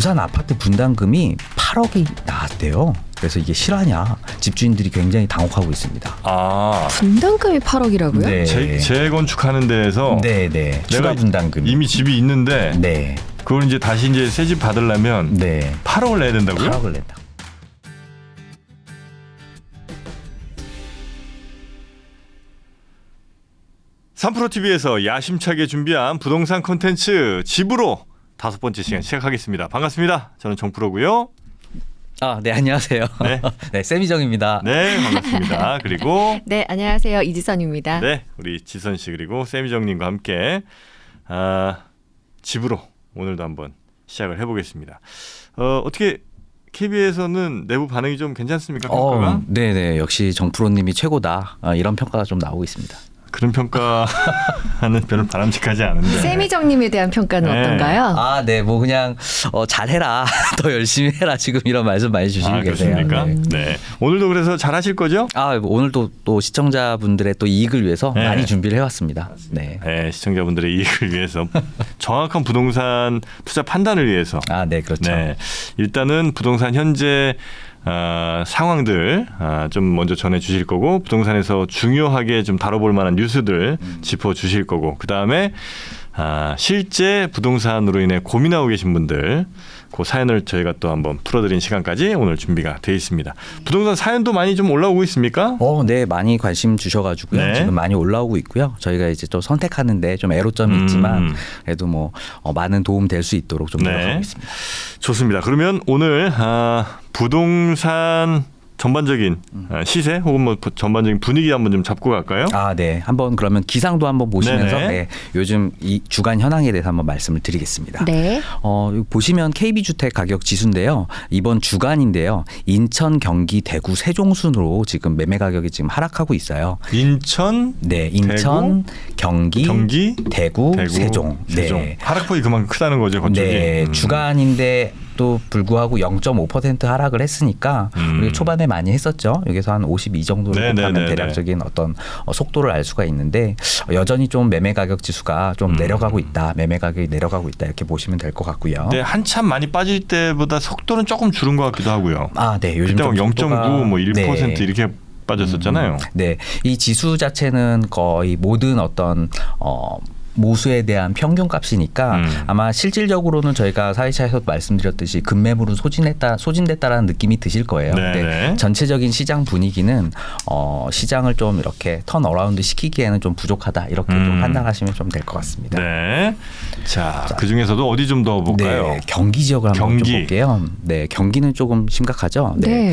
부산 아파트 분담금이 8억이 나왔대요. 그래서 이게 실화냐? 집주인들이 굉장히 당혹하고 있습니다. 아, 분담금이 8억이라고요? 네. 재건축하는 데에서 네. 추가 분담금. 이미 집이 있는데 네. 그걸 이제 다시 이제 새 집 받으려면 네. 8억을 내야 된다고요? 8억을 낸다. 삼프로TV에서 야심차게 준비한 부동산 콘텐츠 집으로 5번째 시간 시작하겠습니다. 반갑습니다. 저는 정프로고요. 네, 안녕하세요. 네. 네, 세미정입니다. 네, 반갑습니다. 그리고 네, 안녕하세요. 이지선입니다. 네, 우리 지선 씨 그리고 세미정님과 함께 집으로 오늘도 한번 시작을 해보겠습니다. 어떻게 KBS에서는 내부 반응이 좀 괜찮습니까? 평가가? 네네, 역시 정프로님이 최고다. 이런 평가가 좀 나오고 있습니다. 그런 평가는 별로 바람직하지 않은데. 세미정님에 대한 평가는 네. 어떤가요? 네, 뭐 그냥 잘해라, 더 열심히 해라, 지금 이런 말씀 많이 주시고 계세요. 그렇습니까? 네. 오늘도 그래서 잘 하실 거죠? 오늘도 또 시청자분들의 또 이익을 위해서 네. 많이 준비를 해왔습니다. 네. 네, 시청자분들의 이익을 위해서 정확한 부동산 투자 판단을 위해서. 네, 그렇죠. 네, 일단은 부동산 현재 상황들 좀 먼저 전해주실 거고 부동산에서 중요하게 좀 다뤄볼 만한 뉴스들 짚어주실 거고 그 다음에 실제 부동산으로 인해 고민하고 계신 분들 그 사연을 저희가 또 한번 풀어드린 시간까지 오늘 준비가 돼 있습니다. 부동산 사연도 많이 좀 올라오고 있습니까? 네, 많이 관심 주셔가지고요. 네. 지금 많이 올라오고 있고요. 저희가 이제 또 선택하는데 좀 애로점이 있지만 그래도 뭐 많은 도움 될 수 있도록 좀 노력하고 네. 있습니다. 좋습니다. 그러면 오늘 부동산 전반적인 시세 혹은 뭐 전반적인 분위기 한번 좀 잡고 갈까요? 네. 한번 그러면 기상도 한번 보시면서 네네. 요즘 이 주간 현황에 대해서 한번 말씀을 드리겠습니다. 네. 보시면 KB주택 가격 지수인데요. 이번 주간인데요. 인천, 경기, 대구, 세종 순으로 지금 매매 가격이 지금 하락하고 있어요. 인천, 네, 인천, 경기, 대구, 세종. 네. 하락폭이 그만큼 크다는 거죠, 건축이. 네, 주간인데 또 불구하고 0.5% 하락을 했으니까 우리가 초반에 많이 했었죠. 여기서 한 52 정도를 곱하면 대략적인 어떤 속도를 알 수가 있는데 여전히 좀 매매 가격 지수가 좀 내려가고 있다. 매매 가격이 내려가고 있다. 이렇게 보시면 될 것 같고요. 네, 한참 많이 빠질 때보다 속도는 조금 줄은 것 같기도 하고요. 네, 요즘 그때 좀 0.9, 뭐 1% 네. 이렇게 빠졌었잖아요. 네, 이 지수 자체는 거의 모든 어떤 모수에 대한 평균값이니까 아마 실질적으로는 저희가 사회차에서 말씀드렸듯이 급매물은 소진됐다라는 느낌이 드실 거예요. 근데 전체적인 시장 분위기는 시장을 좀 이렇게 턴 어라운드 시키기에는 좀 부족하다 이렇게 좀 판단하시면 좀 될 것 같습니다. 네. 자, 그 중에서도 어디 좀 더 볼까요? 네, 경기 지역을 한번 좀 볼게요. 네, 경기는 조금 심각하죠. 네.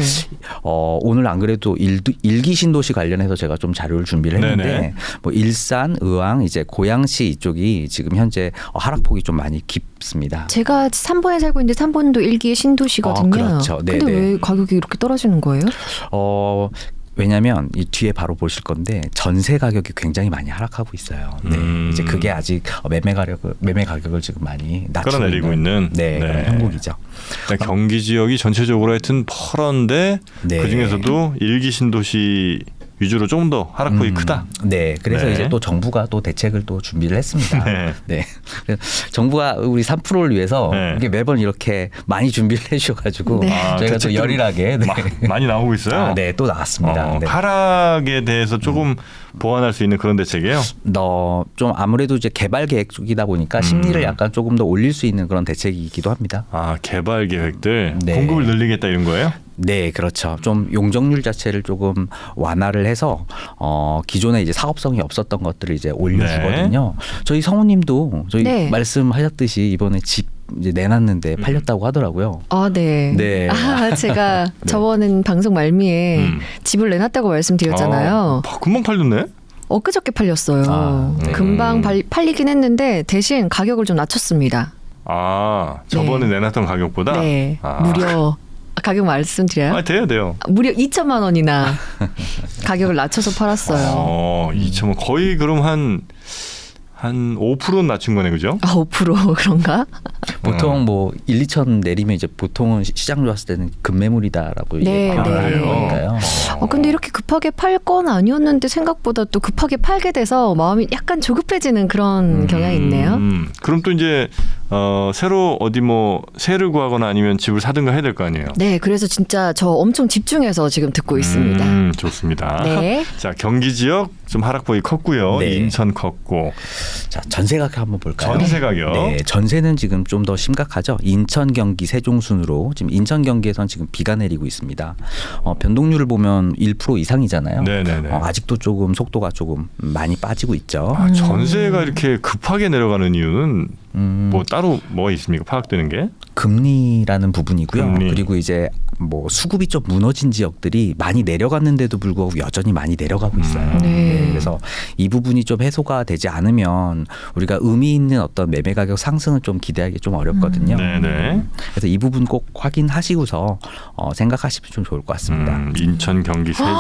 오늘 안 그래도 일기 신도시 관련해서 제가 좀 자료를 준비를 했는데 뭐 일산, 의왕, 이제 고양시 이쪽이 지금 현재 하락폭이 좀 많이 깊습니다. 제가 3번에 살고 있는데 3번도 일기의 신도시거든요. 그렇죠. 근데 왜 가격이 이렇게 떨어지는 거예요? 왜냐하면 이 뒤에 바로 보실 건데 전세 가격이 굉장히 많이 하락하고 있어요. 네, 이제 그게 아직 매매 가격을 지금 많이 낮추고 끌어내리고 있는 그런 형국이죠. 경기 지역이 전체적으로 하여튼 펄런데 그 중에서도 일기 신도시 위주로 조금 더 하락폭이 크다. 네, 그래서 이제 또 정부가 또 대책을 또 준비를 했습니다. 네. 정부가 우리 3%를 위해서 이게 매번 이렇게 많이 준비를 해주셔가지고 저희가 또 열일하게 많이 나오고 있어요. 네, 또 나왔습니다. 하락에 대해서 조금 보완할 수 있는 그런 대책이에요. 좀 아무래도 이제 개발 계획 쪽이다 보니까 심리를 약간 조금 더 올릴 수 있는 그런 대책이기도 합니다. 개발 계획들 공급을 늘리겠다 이런 거예요? 네, 그렇죠. 좀 용적률 자체를 조금 완화를 해서 기존에 이제 사업성이 없었던 것들을 이제 올려주거든요. 저희 성우님도 저희 말씀하셨듯이 이번에 집 이제 내놨는데 팔렸다고 하더라고요. 네. 제가 저번엔 방송 말미에 집을 내놨다고 말씀드렸잖아요. 금방 팔렸네. 엊그저께 팔렸어요. 금방 팔리긴 했는데 대신 가격을 좀 낮췄습니다. 저번에 내놨던 가격보다? 네. 무려 가격 말씀드려요? 돼요. 무려 2천만 원이나 가격을 낮춰서 팔았어요. 2천만 거의 그럼 한 5%는 낮춘 거네, 그죠? 5% 그런가? 보통 뭐 1, 2천 내리면 이제 보통은 시장 좋았을 때는 급매물이다라고 얘기하는 거니까요. 근데 이렇게 급하게 팔 건 아니었는데 생각보다 또 급하게 팔게 돼서 마음이 약간 조급해지는 그런 경향이 있네요. 그럼 또 이제 새로 어디 뭐 세를 구하거나 아니면 집을 사든가 해야 될 거 아니에요. 네, 그래서 진짜 저 엄청 집중해서 지금 듣고 있습니다. 좋습니다. 네. 자, 경기 지역 좀 하락폭이 컸고요. 네. 인천 컸고. 자, 전세 가격 한번 볼까요? 전세 가격. 네, 전세는 지금 좀 더 심각하죠. 인천, 경기, 세종 순으로 지금 인천, 경기에선 지금 비가 내리고 있습니다. 변동률을 보면 1% 이상이잖아요. 네네네. 아직도 조금 속도가 조금 많이 빠지고 있죠. 아, 전세가 이렇게 급하게 내려가는 이유는 뭐 따로 뭐가 있습니까? 파악되는 게? 금리라는 부분이고요. 금리. 그리고 이제 뭐 수급이 좀 무너진 지역들이 많이 내려갔는데도 불구하고 여전히 많이 내려가고 있어요. 네. 그래서 이 부분이 좀 해소가 되지 않으면 우리가 의미 있는 어떤 매매 가격 상승은 좀 기대하기 좀 어렵거든요. 네네. 그래서 이 부분 꼭 확인하시고서 생각하시면 좀 좋을 것 같습니다. 인천, 경기, 세종.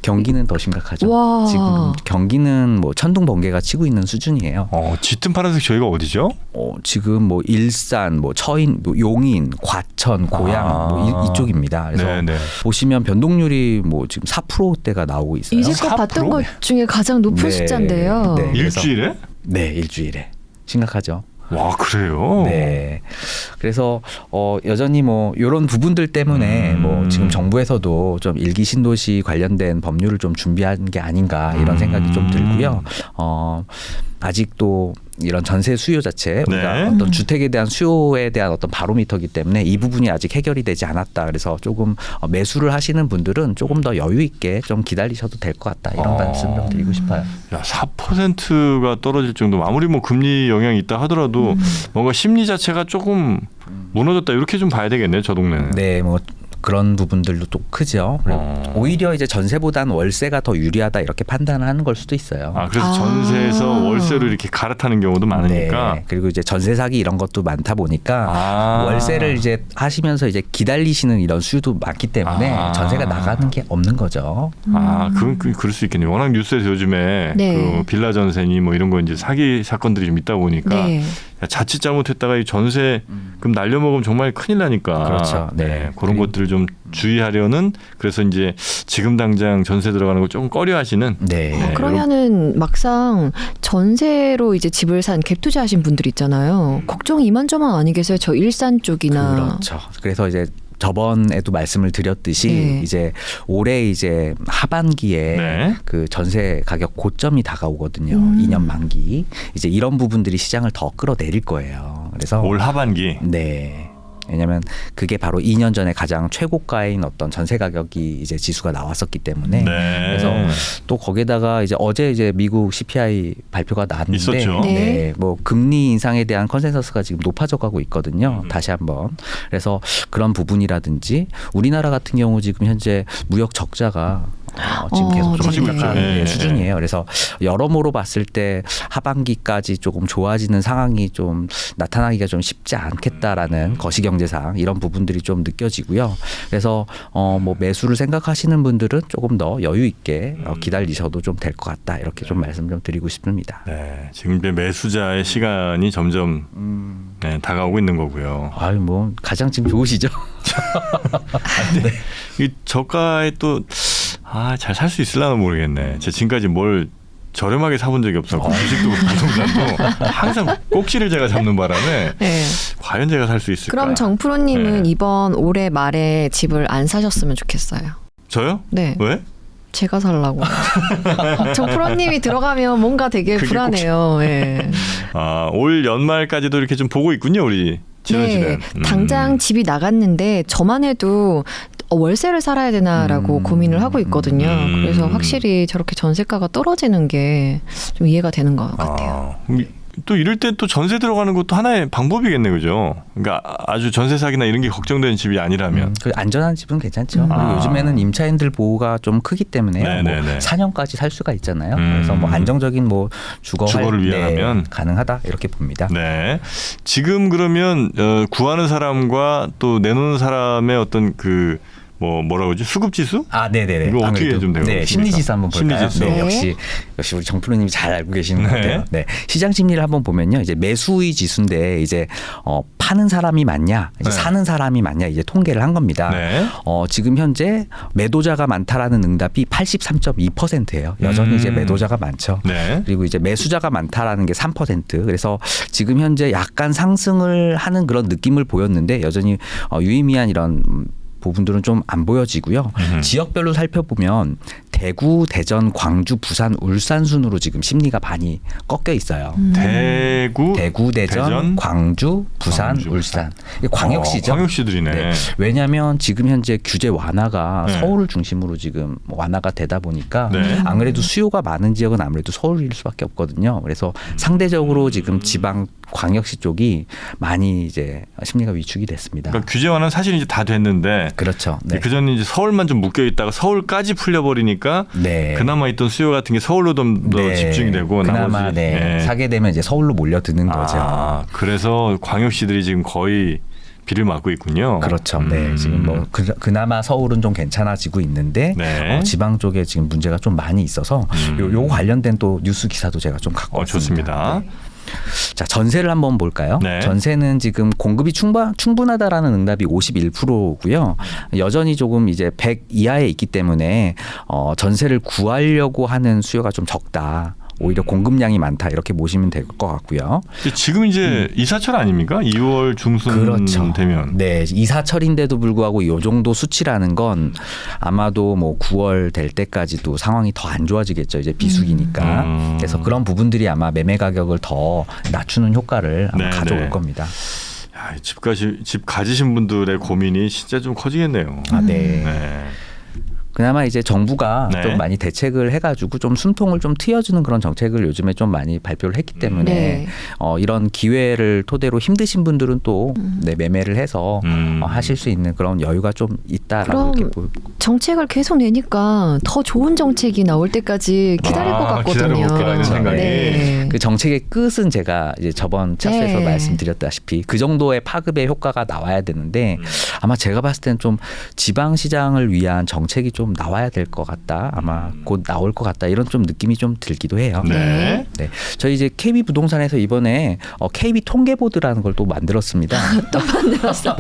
경기는 더 심각하죠. 와. 지금 경기는 뭐 천둥 번개가 치고 있는 수준이에요. 짙은 파란색 저희가 어디죠? 지금 뭐 일산, 뭐 처인, 뭐 용인, 과천, 고양 뭐 이쪽입니다. 그래서 네네. 보시면 변동률이 뭐 지금 4%대가 나오고 있어요. 이제껏 4%? 봤던 것 중에 가장 높은 네. 숫자인데요. 네. 그래서- 일주일에? 네, 일주일에 심각하죠. 와, 그래요? 네. 그래서 여전히 뭐 이런 부분들 때문에 뭐 지금 정부에서도 좀 일기 신도시 관련된 법률을 좀 준비한 게 아닌가 이런 생각이 좀 들고요. 아직도 이런 전세 수요 자체 우리가 네. 어떤 주택에 대한 수요에 대한 어떤 바로미터이기 때문에 이 부분이 아직 해결이 되지 않았다. 그래서 조금 매수를 하시는 분들은 조금 더 여유 있게 좀 기다리셔도 될 것 같다. 이런 말씀 좀 드리고 싶어요. 야, 4%가 떨어질 정도. 아무리 뭐 금리 영향이 있다 하더라도 뭔가 심리 자체가 조금 무너졌다 이렇게 좀 봐야 되겠네요. 저 동네는. 네, 뭐 그런 부분들도 또 크죠. 오히려 이제 전세보다는 월세가 더 유리하다 이렇게 판단하는 걸 수도 있어요. 아, 그래서 전세에서 월세로 이렇게 갈아타는 경우도 많으니까. 네. 그리고 이제 전세 사기 이런 것도 많다 보니까 월세를 이제 하시면서 이제 기다리시는 이런 수요도 많기 때문에 전세가 나가는 게 없는 거죠. 그건 그럴 수 있겠네요. 워낙 뉴스에서 요즘에 네. 그 빌라 전세니 뭐 이런 거 이제 사기 사건들이 좀 있다 보니까 네. 야, 자칫 잘못했다가 이 전세금 날려먹으면 정말 큰일 나니까. 그렇죠. 네. 그런 것들을 좀 주의하려는 그래서 이제 지금 당장 전세 들어가는 거 조금 꺼려하시는. 네. 네. 그러면은 막상 전세로 이제 집을 산 갭 투자하신 분들 있잖아요. 걱정이 이만저만 아니겠어요? 저 일산 쪽이나. 그렇죠. 그래서 이제 저번에도 말씀을 드렸듯이 네. 이제 올해 이제 하반기에 네. 그 전세 가격 고점이 다가오거든요. 2년 만기. 이제 이런 부분들이 시장을 더 끌어내릴 거예요. 그래서 올 하반기. 네. 왜냐하면 그게 바로 2년 전에 가장 최고가인 어떤 전세 가격이 이제 지수가 나왔었기 때문에 네. 그래서 또 거기에다가 이제 어제 이제 미국 CPI 발표가 나왔는데 있었죠. 네. 뭐 금리 인상에 대한 컨센서스가 지금 높아져 가고 있거든요. 다시 한번. 그래서 그런 부분이라든지 우리나라 같은 경우 지금 현재 무역 적자가 지금 계속 좀 커지고 심각한 있죠. 네. 수준이에요. 그래서 여러모로 봤을 때 하반기까지 조금 좋아지는 상황이 좀 나타나기가 좀 쉽지 않겠다라는 거시경제상 이런 부분들이 좀 느껴지고요. 그래서 뭐 매수를 생각하시는 분들은 조금 더 여유 있게 기다리셔도 좀 될 것 같다. 이렇게 좀 말씀 좀 드리고 싶습니다. 네, 지금 이제 매수자의 시간이 점점 네, 다가오고 있는 거고요. 아유 뭐 가장 지금 좋으시죠? 이 저가에 또 잘 살 수 있을라나 모르겠네. 제가 지금까지 뭘 저렴하게 사본 적이 없었고 주식도 부동산도 항상 꼭지를 제가 잡는 바람에 네. 과연 제가 살 수 있을까? 그럼 정프로님은 네. 이번 올해 말에 집을 안 사셨으면 좋겠어요. 저요? 네. 왜? 제가 살라고. 정프로님이 들어가면 뭔가 되게 그게 불안해요. 네. 올 연말까지도 이렇게 좀 보고 있군요, 우리 지선 씨는. 당장 집이 나갔는데 저만 해도 월세를 살아야 되나라고 고민을 하고 있거든요. 그래서 확실히 저렇게 전세가가 떨어지는 게 좀 이해가 되는 것 같아요. 또 이럴 때 또 전세 들어가는 것도 하나의 방법이겠네, 그죠? 그러니까 아주 전세 사기나 이런 게 걱정되는 집이 아니라면. 그 안전한 집은 괜찮죠. 그리고 요즘에는 임차인들 보호가 좀 크기 때문에 뭐 네네네. 4년까지 살 수가 있잖아요. 그래서 뭐 안정적인 뭐 주거를 위하면 가능하다 이렇게 봅니다. 네. 지금 그러면 구하는 사람과 또 내놓는 사람의 어떤 그 뭐라고 그러지? 수급지수? 아, 네네네. 이거 어떻게 아무래도. 좀 되고 네, 있습니까? 심리지수 한번 볼까요? 심리지수. 네, 네. 역시 우리 정 프로님이 잘 알고 계시는 것 네. 같아요. 네, 시장 심리를 한번 보면요, 이제 매수의 지수인데 이제 파는 사람이 많냐, 이제 네. 사는 사람이 많냐 이제 통계를 한 겁니다. 네. 지금 현재 매도자가 많다라는 응답이 83.2%예요. 여전히 이제 매도자가 많죠. 네. 그리고 이제 매수자가 많다라는 게 3%. 그래서 지금 현재 약간 상승을 하는 그런 느낌을 보였는데 여전히 유의미한 이런 부분들은 좀 안 보여지고요. 지역별로 살펴보면 대구, 대전, 광주, 부산, 울산 순으로 지금 심리가 많이 꺾여 있어요. 대구, 대전, 광주, 부산, 광주, 울산. 이게 광역시죠. 광역시들이네. 네. 왜냐하면 지금 현재 규제 완화가 네. 서울을 중심으로 지금 완화가 되다 보니까 네. 안 그래도 수요가 많은 지역은 아무래도 서울일 수밖에 없거든요. 그래서 상대적으로 지금 지방 광역시 쪽이 많이 이제 심리가 위축이 됐습니다. 그러니까 규제 완화는 사실 이제 다 됐는데 그렇죠. 네. 그전에 이제 서울만 좀 묶여 있다가 서울까지 풀려버리니까 네. 그나마 있던 수요 같은 게 서울로 좀 더 네. 집중이 되고 그나마 나머지 네. 예. 사게 되면 이제 서울로 몰려드는 거죠. 그래서 광역시들이 지금 거의 비를 맞고 있군요. 그렇죠. 네, 지금 뭐 그나마 서울은 좀 괜찮아지고 있는데 네. 지방 쪽에 지금 문제가 좀 많이 있어서 요 관련된 또 뉴스 기사도 제가 좀 갖고 왔습니다. 좋습니다. 네. 자, 전세를 한번 볼까요? 네. 전세는 지금 공급이 충분하다라는 응답이 51%고요. 여전히 조금 이제 100 이하에 있기 때문에 전세를 구하려고 하는 수요가 좀 적다. 오히려 공급량이 많다 이렇게 보시면 될 것 같고요. 지금 이제 이사철 아닙니까? 2월 중순 그렇죠. 되면. 네, 이사철인데도 불구하고 이 정도 수치라는 건 아마도 뭐 9월 될 때까지도 상황이 더 안 좋아지겠죠. 이제 비수기니까. 그래서 그런 부분들이 아마 매매 가격을 더 낮추는 효과를 아마 네, 가져올 네. 겁니다. 야, 집 가지신 분들의 고민이 진짜 좀 커지겠네요. 아, 네. 네. 그나마 이제 정부가 네. 좀 많이 대책을 해가지고 좀 숨통을 좀 트여주는 그런 정책을 요즘에 좀 많이 발표를 했기 때문에 네. 이런 기회를 토대로 힘드신 분들은 또 네, 매매를 해서 하실 수 있는 그런 여유가 좀 있다라고 그럼 이렇게 정책을 계속 내니까 더 좋은 정책이 나올 때까지 기다릴 것 같거든요. 기다려볼게라는 생각이. 네. 그 정책의 끝은 제가 이제 저번 차트에서 네. 말씀드렸다시피 그 정도의 파급의 효과가 나와야 되는데 아마 제가 봤을 때는 좀 지방 시장을 위한 정책이 좀 나와야 될 것 같다. 아마 곧 나올 것 같다. 이런 좀 느낌이 좀 들기도 해요. 네. 네, 저희 이제 KB 부동산에서 이번에 KB 통계보드라는 걸 또 만들었습니다. 또 만들었어.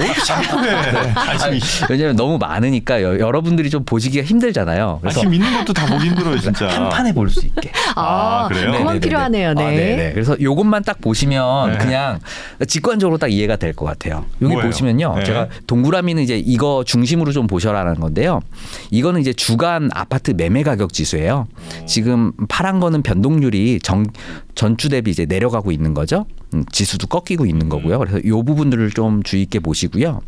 아침, 왜냐하면 너무 많으니까 여러분들이 좀 보시기가 힘들잖아요. 그래서 아침 있는 것도 다 보기 힘들어요, 진짜. 한 판에 볼 수 있게. 아, 그래요? 그만 네네네네. 필요하네요. 네. 네네. 그래서 요것만 딱 보시면 네. 그냥 직관적으로 딱 이해가 될 것 같아요. 여기 뭐예요? 보시면요. 네. 제가 동그라미는 이제 이거 중심으로 좀 보셔라는 건데요. 이거는 이제 주간 아파트 매매 가격 지수예요. 지금 파란 거는 변동률이 전주 대비 이제 내려가고 있는 거죠. 지수도 꺾이고 있는 거고요. 그래서 이 부분들을 좀 주의 있게 보시고요.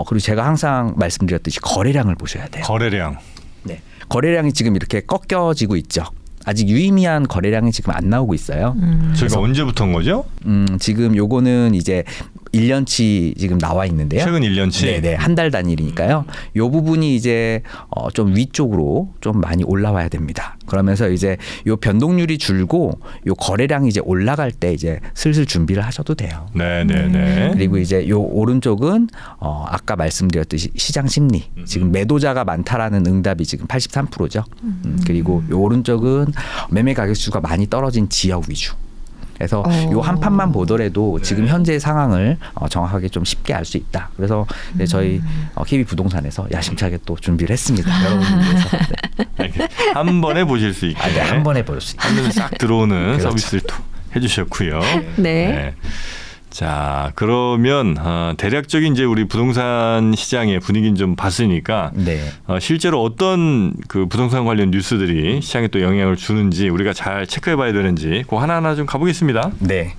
그리고 제가 항상 말씀드렸듯이 거래량을 보셔야 돼요. 거래량. 네. 거래량이 지금 이렇게 꺾여지고 있죠. 아직 유의미한 거래량이 지금 안 나오고 있어요. 저희가 언제부터인 거죠? 지금 요거는 이제 1년치 지금 나와 있는데요. 최근 1년치. 네네. 한 달 단위니까요. 요 부분이 이제 좀 위쪽으로 좀 많이 올라와야 됩니다. 그러면서 이제 요 변동률이 줄고 요 거래량이 이제 올라갈 때 이제 슬슬 준비를 하셔도 돼요. 네네네. 그리고 이제 요 오른쪽은 아까 말씀드렸듯이 시장 심리. 지금 매도자가 많다라는 응답이 지금 83%죠. 그리고 요 오른쪽은 매매 가격 수가 많이 떨어진 지역 위주. 그래서 요 한 판만 보더라도 지금 현재 상황을 정확하게 좀 쉽게 알 수 있다. 그래서 이제 저희 KB 부동산에서 야심차게 또 준비를 했습니다. 여러분을 위해서. 네. 한 번에 보실 수 있게. 네, 한 번에 볼 수 있게. 한 번에 싹 들어오는 그렇죠. 서비스를 또 해주셨고요. 네. 자, 그러면 대략적인 이제 우리 부동산 시장의 분위기는 좀 봤으니까 네. 실제로 어떤 그 부동산 관련 뉴스들이 시장에 또 영향을 주는지 우리가 잘 체크해봐야 되는지 그 하나하나 좀 가보겠습니다. 네.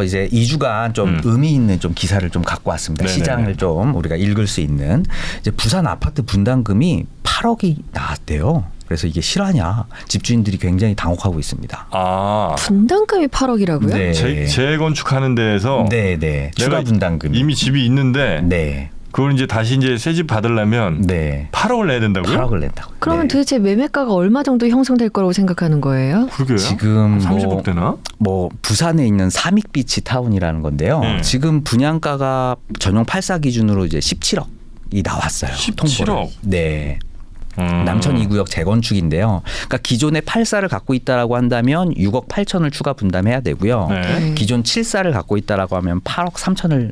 이제 2주간 좀 의미 있는 좀 기사를 좀 갖고 왔습니다. 네네네. 시장을 좀 우리가 읽을 수 있는. 이제 부산 아파트 분담금이 8억이 나왔대요. 그래서 이게 실화냐? 집주인들이 굉장히 당혹하고 있습니다. 아, 분담금이 8억이라고요? 네. 재건축하는 데에서 네. 추가 내가 분담금이. 이미 집이 있는데 네. 그걸 이제 다시 이제 새 집 받으려면 네. 8억을 내야 된다고요? 8억을 낸다고요. 그러면 네. 도대체 매매가가 얼마 정도 형성될 거라고 생각하는 거예요? 그러게요. 지금 30억 되나? 뭐 부산에 있는 삼익비치 타운이라는 건데요. 네. 지금 분양가가 전용 84 기준으로 이제 17억. 17억이 나왔어요. 17억? 통보를. 네. 남천 2구역 재건축인데요. 그러니까 기존에 8사를 갖고 있다라고 한다면 6억 8천을 추가 분담해야 되고요. 네. 기존 7사를 갖고 있다라고 하면 8억 3천을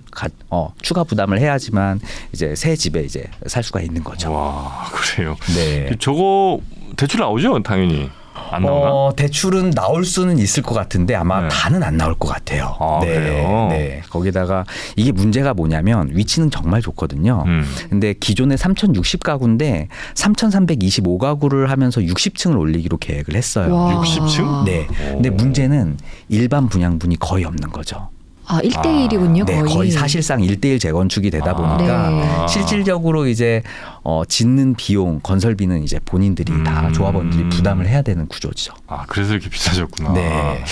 추가 부담을 해야지만 이제 새 집에 이제 살 수가 있는 거죠. 와, 그래요. 네. 저거 대출 나오죠, 당연히. 안 나오나? 대출은 나올 수는 있을 것 같은데 아마 네. 다는 안 나올 것 같아요. 아, 네. 그래요? 네. 거기다가 이게 문제가 뭐냐면 위치는 정말 좋거든요. 근데 기존에 3,060가구인데 3,325가구를 하면서 60층을 올리기로 계획을 했어요. 와. 60층? 네. 근데 문제는 일반 분양분이 거의 없는 거죠. 1대1이군요, 네, 거의. 거의 사실상 1대1 재건축이 되다 보니까 네. 실질적으로 이제 짓는 비용, 건설비는 이제 본인들이 다 조합원들이 부담을 해야 되는 구조죠. 아, 그래서 이렇게 비싸졌구나. 네.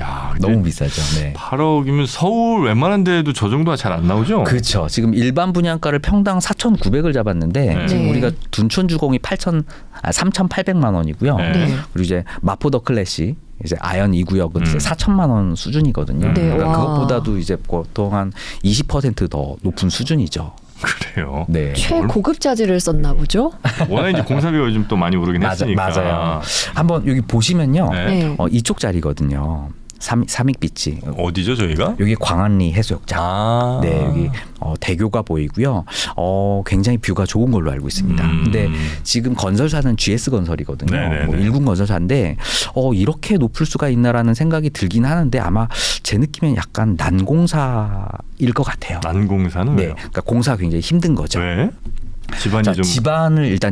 야, 근데 너무 비싸죠. 네. 8억이면 서울 웬만한 데도 저 정도가 잘 안 나오죠? 그렇죠. 지금 일반 분양가를 평당 4,900을 잡았는데 네. 지금 네. 우리가 둔촌 주공이 3,800만 원이고요. 네. 네. 그리고 이제 마포 더 클래시 이제 아연 2구역은 이제 4천만 원 수준이거든요. 네, 그러니까 와. 그것보다도 이제 보통 한 20%더 높은 수준이죠. 그래요. 네. 최고급 자재를 썼나 보죠? 워낙 이제 공사비가 요즘 또 많이 오르긴 했으니까. 맞아요. 한번 여기 보시면요. 네. 네. 이쪽 자리거든요. 삼익비치. 어디죠, 저희가? 여기 광안리 해수욕장. 아. 네, 여기 대교가 보이고요. 굉장히 뷰가 좋은 걸로 알고 있습니다. 근데 지금 건설사는 GS 건설이거든요. 네네네. 뭐 일군 건설사인데 이렇게 높을 수가 있나라는 생각이 들긴 하는데 아마 제 느낌엔 약간 난공사일 것 같아요. 난공사는 네, 왜요? 그러니까 공사 굉장히 힘든 거죠. 왜? 집안이 자, 좀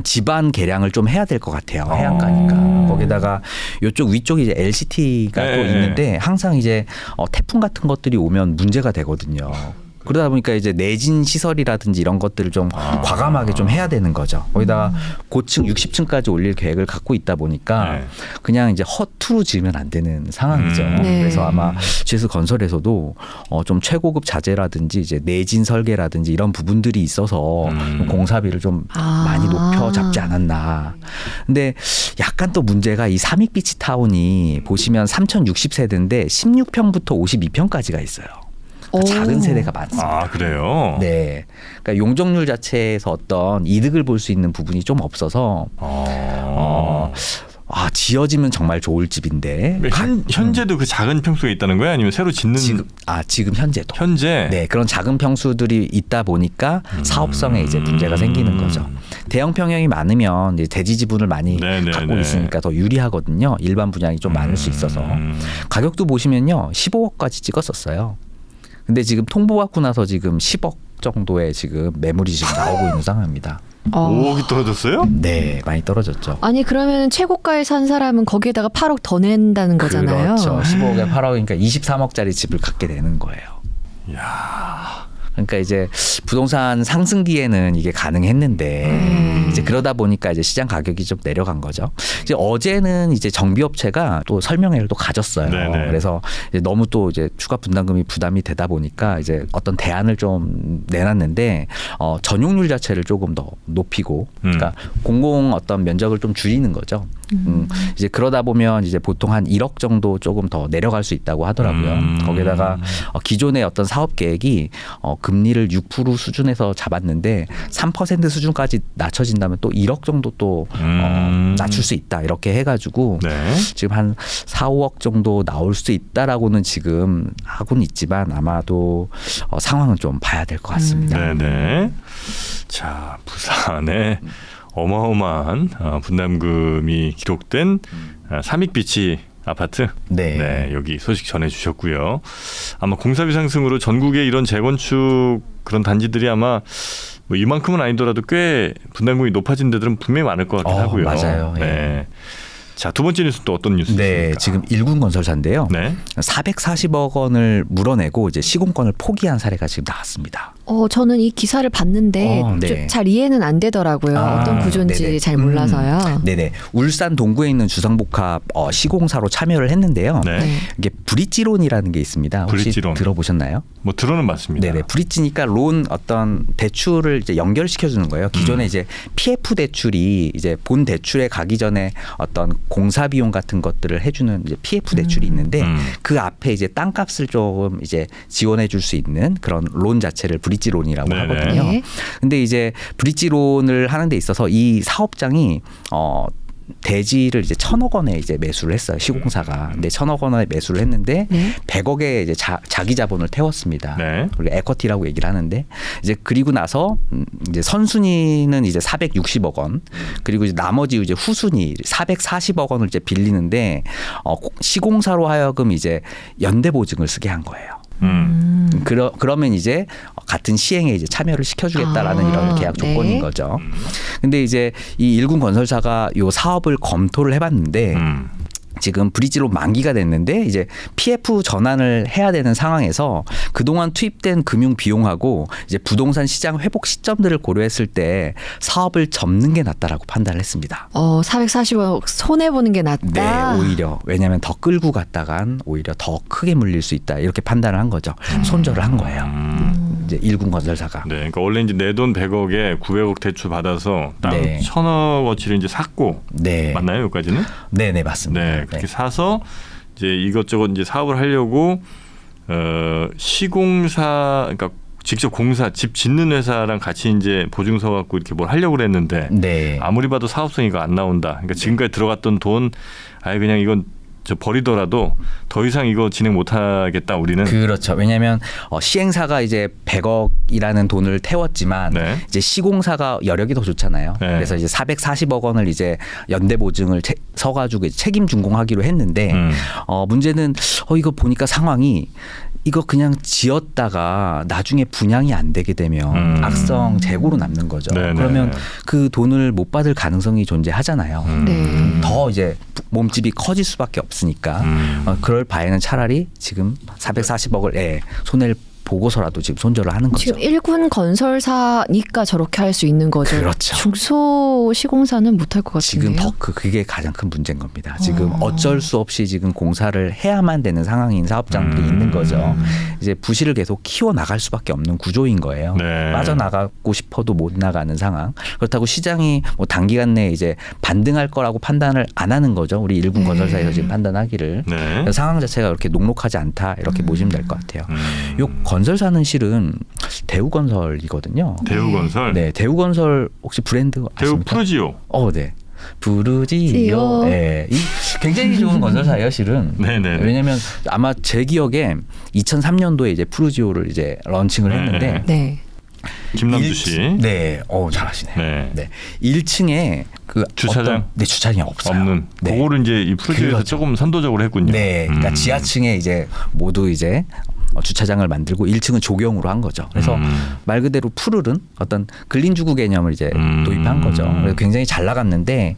집안 개량을 좀 해야 될 것 같아요. 해안가니까. 거기다가 이쪽 위쪽에 이제 LCT가 또 네. 있는데 항상 이제 태풍 같은 것들이 오면 문제가 되거든요. 그러다 보니까 이제 내진 시설이라든지 이런 것들을 좀 과감하게 좀 해야 되는 거죠. 거기다가 고층 60층까지 올릴 계획을 갖고 있다 보니까 네. 그냥 이제 허투루 지으면 안 되는 상황이죠. 네. 그래서 아마 GS 건설에서도 좀 최고급 자재라든지 이제 내진 설계라든지 이런 부분들이 있어서 좀 공사비를 좀 많이 높여 잡지 않았나. 근데 약간 또 문제가 이 삼익비치 타운이 보시면 3,060세대인데 16평부터 52평까지가 있어요. 작은 세대가 많습니다. 아, 그래요? 네. 그러니까 용적률 자체에서 어떤 이득을 볼 수 있는 부분이 좀 없어서 지어지면 정말 좋을 집인데 현재도 그 작은 평수가 있다는 거야? 아니면 새로 짓는 지금 현재도 현재? 네, 그런 작은 평수들이 있다 보니까 사업성에 이제 문제가 생기는 거죠. 대형 평형이 많으면 이제 대지 지분을 많이 네네네. 갖고 있으니까 더 유리하거든요. 일반 분양이 좀 많을 수 있어서 가격도 보시면요 15억까지 찍었었어요. 근데 지금 통보받고 나서 지금 10억 정도의 지금 매물이 지금 나오고 있는 상황입니다. 5억이 떨어졌어요? 네, 많이 떨어졌죠. 아니 그러면 최고가에 산 사람은 거기에다가 8억 더 낸다는 거잖아요. 그렇죠. 15억에 8억이니까 23억짜리 집을 갖게 되는 거예요. 야. 그러니까 이제 부동산 상승기에는 이게 가능했는데 이제 그러다 보니까 이제 시장 가격이 좀 내려간 거죠. 이제 어제는 이제 정비업체가 또 설명회를 또 가졌어요. 네네. 그래서 이제 너무 또 이제 추가 분담금이 부담이 되다 보니까 이제 어떤 대안을 좀 내놨는데 전용률 자체를 조금 더 높이고, 그러니까 공공 어떤 면적을 좀 줄이는 거죠. 이제 그러다 보면 이제 보통 한 1억 정도 조금 더 내려갈 수 있다고 하더라고요. 거기다가 기존의 어떤 사업 계획이 금리를 6% 수준에서 잡았는데 3% 수준까지 낮춰진다면 또 1억 정도 또 낮출 수 있다 이렇게 해가지고 네. 지금 한 4, 5억 정도 나올 수 있다라고는 지금 하고는 있지만 아마도 상황은 좀 봐야 될 것 같습니다. 네네. 자, 부산에 어마어마한 분담금이 기록된 삼익비치 아파트. 네. 여기 소식 전해주셨고요. 아마 공사비 상승으로 전국에 이런 재건축 그런 단지들이 아마 뭐 이만큼은 아니더라도 꽤 분담금이 높아진 데들은 분명히 많을 것 같긴 하고요. 맞아요. 예. 네. 자, 두 번째 뉴스 또 어떤 뉴스 네, 있습니까? 지금 일군 건설사인데요. 네. 440억 원을 물어내고 이제 시공권을 포기한 사례가 지금 나왔습니다. 저는 이 기사를 봤는데 네. 좀 잘 이해는 안 되더라고요. 어떤 구조인지 네네. 잘 몰라서요. 네네. 울산 동구에 있는 주상복합 시공사로 참여를 했는데요. 네. 네. 이게 브릿지론이라는 게 있습니다. 혹시 브릿지론. 들어보셨나요? 뭐 들어는 맞습니다. 네네. 브릿지니까 론 어떤 대출을 이제 연결시켜 주는 거예요. 기존에 이제 PF 대출이 이제 본 대출에 가기 전에 어떤 공사 비용 같은 것들을 해주는 이제 PF 대출이 있는데 그 앞에 이제 땅값을 조금 이제 지원해 줄 수 있는 그런 론 자체를 브릿지 브릿지론이라고 네네. 하거든요. 네. 근데 이제 브릿지론을 하는 데 있어서 이 사업장이 대지를 이제 1,000억 원에 이제 매수를 했어요. 시공사가. 근데 1,000억 원에 매수를 했는데 네. 100억의 이제 자기 자본을 태웠습니다. 네. 우리가 에쿼티라고 얘기를 하는데 이제 그리고 나서 이제 선순위는 이제 460억 원 그리고 이제 나머지 이제 후순위 440억 원을 이제 빌리는데 시공사로 하여금 이제 연대 보증을 쓰게 한 거예요. 그러면 이제 같은 시행에 이제 참여를 시켜주겠다라는 이런 계약 조건인 네. 거죠. 근데 이제 이 일군 건설사가 요 사업을 검토를 해봤는데 지금 브릿지론 만기가 됐는데 이제 PF 전환을 해야 되는 상황에서 그동안 투입된 금융 비용하고 이제 부동산 시장 회복 시점들을 고려했을 때 사업을 접는 게 낫다라고 판단을 했습니다. 440억 손해 보는 게 낫다. 네, 오히려 왜냐하면 더 끌고 갔다간 오히려 더 크게 물릴 수 있다 이렇게 판단을 한 거죠. 손절을 한 거예요. 이제 일군 건설사가. 네, 그러니까 원래 이제 내 돈 100억에 900억 대출 받아서 땅 네. 1,000억어치를 이제 샀고 네, 맞나요, 여기까지는? 네, 맞습니다. 네, 그렇게 사서 이제 이것저것 이제 사업을 하려고 시공사, 그러니까 직접 공사, 집 짓는 회사랑 같이 이제 보증서 갖고 이렇게 뭘 하려고 그랬는데 네. 아무리 봐도 사업성이 안 나온다. 그러니까 지금까지 들어갔던 돈, 아예 그냥 이건 저 버리더라도 더 이상 이거 진행 못하겠다 우리는. 그렇죠. 왜냐하면 시행사가 이제 100억이라는 돈을 태웠지만 네. 이제 시공사가 여력이 더 좋잖아요. 네. 그래서 이제 440억 원을 이제 연대 보증을 서가지고 책임 준공하기로 했는데 문제는 이거 보니까 상황이 이거 그냥 지었다가 나중에 분양이 안 되게 되면 악성 재고로 남는 거죠. 네네. 그러면 그 돈을 못 받을 가능성이 존재하잖아요. 네. 더 이제 몸집이 커질 수밖에 없으니까 그럴 바에는 차라리 지금 440억을 손해를 보고서라도 지금 손절을 하는 거죠. 지금 일군 건설사니까 저렇게 할 수 있는 거죠. 그렇죠. 중소 시공사는 못할 것 같은데요. 지금 더 그게 가장 큰 문제인 겁니다. 지금 어쩔 수 없이 지금 공사를 해야만 되는 상황인 사업장들이 있는 거죠. 이제 부실을 계속 키워 나갈 수밖에 없는 구조인 거예요. 네. 빠져나가고 싶어도 못 나가는 상황. 그렇다고 시장이 뭐 단기간 내에 이제 반등할 거라고 판단을 안 하는 거죠. 우리 일군 건설사에서 지금 판단하기를. 네. 그래서 상황 자체가 그렇게 녹록하지 않다 이렇게 보시면 될 것 같아요. 요 건설사는 실은 대우건설이거든요. 대우건설. 네, 대우건설 혹시 브랜드 대우 아십니까? 푸르지오. 네. 부르지요. 네. 이 굉장히 좋은 건설사예요, 실은. 네네. 왜냐면 아마 제 기억에 2003년도에 이제 푸르지오를 이제 런칭을 했는데 네. 김남주 씨. 네. 잘하시네요. 네. 네. 1층에 그 주차장? 네, 주차장이 없어요. 없는. 네. 그거를 이제 이 푸르지오에서 그렇죠. 조금 선도적으로 했군요. 네. 그러니까 지하층에 이제 모두 이제 주차장을 만들고 1층은 조경으로 한 거죠. 그래서 말 그대로 푸르른 어떤 근린주구 개념을 이제 도입한 거죠. 그래서 굉장히 잘 나갔는데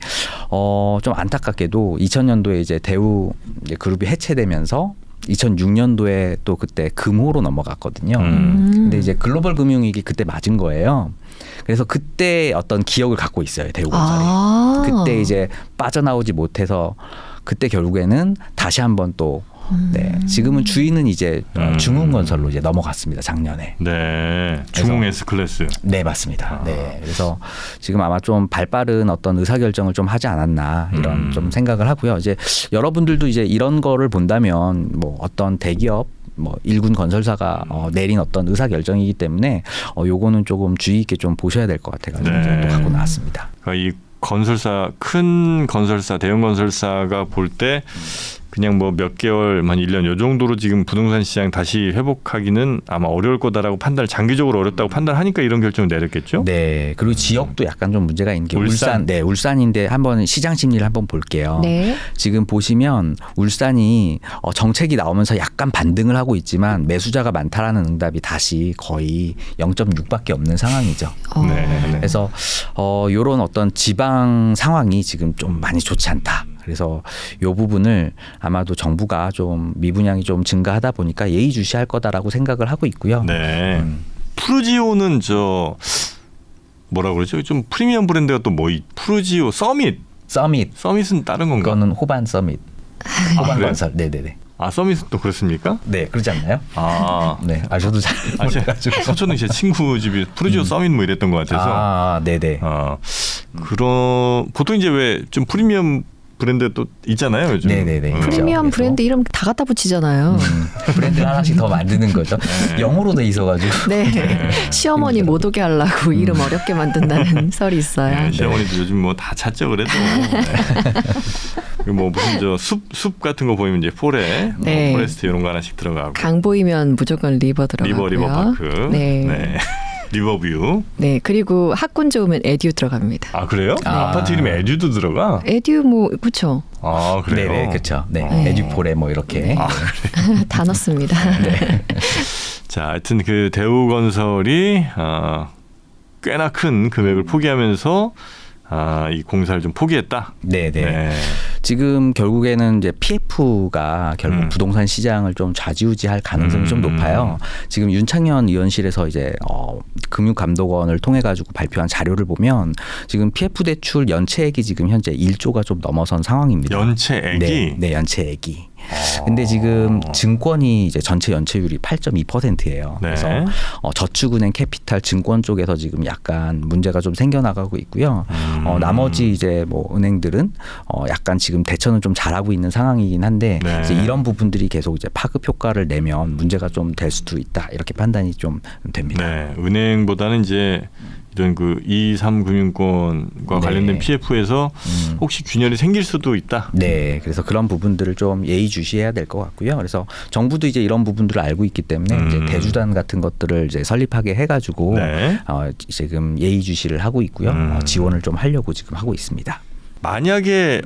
좀 안타깝게도 2000년도에 이제 대우 이제 그룹이 해체되면서 2006년도에 또 그때 금호로 넘어갔거든요. 근데 이제 글로벌 금융위기 그때 맞은 거예요. 그래서 그때 어떤 기억을 갖고 있어요, 대우건설이. 그때 이제 빠져나오지 못해서 그때 결국에는 다시 한번 또 네, 지금은 주인은 이제 중흥건설로 이제 넘어갔습니다, 작년에. 네, 중흥 S 클래스. 네, 맞습니다. 네, 그래서 지금 아마 좀 발빠른 어떤 의사결정을 좀 하지 않았나 이런 좀 생각을 하고요. 이제 여러분들도 이제 이런 거를 본다면 뭐 어떤 대기업 뭐 일군 건설사가 내린 어떤 의사결정이기 때문에 요거는 조금 주의 있게 좀 보셔야 될 것 같아가지고 네. 또 갖고 나왔습니다. 그러니까 이 건설사, 큰 건설사, 대형 건설사가 볼 때 그냥 뭐 몇 개월, 한 1년 요 정도로 지금 부동산 시장 다시 회복하기는 아마 어려울 거다라고 장기적으로 어렵다고 판단하니까 이런 결정을 내렸겠죠? 네, 그리고 지역도 약간 좀 문제가 있는 게 울산? 네, 울산인데 한번 시장 심리를 한번 볼게요. 네. 지금 보시면 울산이 정책이 나오면서 약간 반등을 하고 있지만 매수자가 많다라는 응답이 다시 거의 0.6밖에 없는 상황이죠. 네. 그래서 이런 어떤 지방 상황이 지금 좀 많이 좋지 않다. 그래서 이 부분을 아마도 정부가 좀 미분양이 좀 증가하다 보니까 예의주시할 거다라고 생각을 하고 있고요. 네. 푸르지오는 저 뭐라 그러죠? 좀 프리미엄 브랜드가 또 뭐 푸르지오 서밋은 다른 건가? 그거는 호반 서밋. 호반 그래요? 건설. 네네네. 아, 서밋은 또 그렇습니까? 네, 그러지 않나요? 아, 네, 저도 잘 몰라가지고. 서초는 제 친구 집이 푸르지오 서밋 뭐 이랬던 것 같아서. 네네. 그런 보통 이제 왜 좀 프리미엄 브랜드 또 있잖아요 요즘. 네네네. 프리미엄 그래서- 브랜드 이름 다 갖다 붙이잖아요. 브랜드 하나씩 더 만드는 거죠. 네. 영어로 돼 있어가지고. 네. 시어머니 못 오게 하려고 이름 어렵게 만든다는 설이 있어요. 네, 시어머니도 요즘 뭐 다 찾죠 그래도. 네. 뭐 무슨 저 숲 같은 거 보이면 이제 포레, 네. 포레스트 이런 거 하나씩 들어가고. 강 보이면 무조건 리버 들어가고요. 리버 파크. 네. 리버뷰. 네, 그리고 학군 좋으면 에듀 들어갑니다. 아 그래요? 아. 아파트 이름에 에듀도 들어가? 에듀 뭐 그렇죠. 아 그래요? 네네, 그렇죠. 네, 네. 에듀포레 뭐 이렇게. 다 넣습니다. 네. 자, 하여튼 그 대우건설이 꽤나 큰 금액을 포기하면서 이 공사를 좀 포기했다. 네네. 네. 지금 결국에는 이제 PF가 결국 부동산 시장을 좀 좌지우지할 가능성이 좀 높아요. 지금 윤창현 의원실에서 이제 금융감독원을 통해 가지고 발표한 자료를 보면 지금 PF 대출 연체액이 지금 현재 1조가 좀 넘어선 상황입니다. 연체액이 네, 연체액이. 근데 지금 증권이 이제 전체 연체율이 8.2%예요. 네. 그래서 저축은행, 캐피탈, 증권 쪽에서 지금 약간 문제가 좀 생겨나가고 있고요. 나머지 이제 뭐 은행들은 약간 지금 대처는 좀 잘하고 있는 상황이긴 한데 네. 이제 이런 부분들이 계속 이제 파급 효과를 내면 문제가 좀 될 수도 있다 이렇게 판단이 좀 됩니다. 네, 은행보다는 이제 이런 그 2, 3 금융권과 네. 관련된 PF에서 혹시 균열이 생길 수도 있다. 네, 그래서 그런 부분들을 좀 예의주시해야 될 것 같고요. 그래서 정부도 이제 이런 부분들을 알고 있기 때문에 이제 대주단 같은 것들을 이제 설립하게 해가지고 네. 지금 예의주시를 하고 있고요. 지원을 좀 하려고 지금 하고 있습니다. 만약에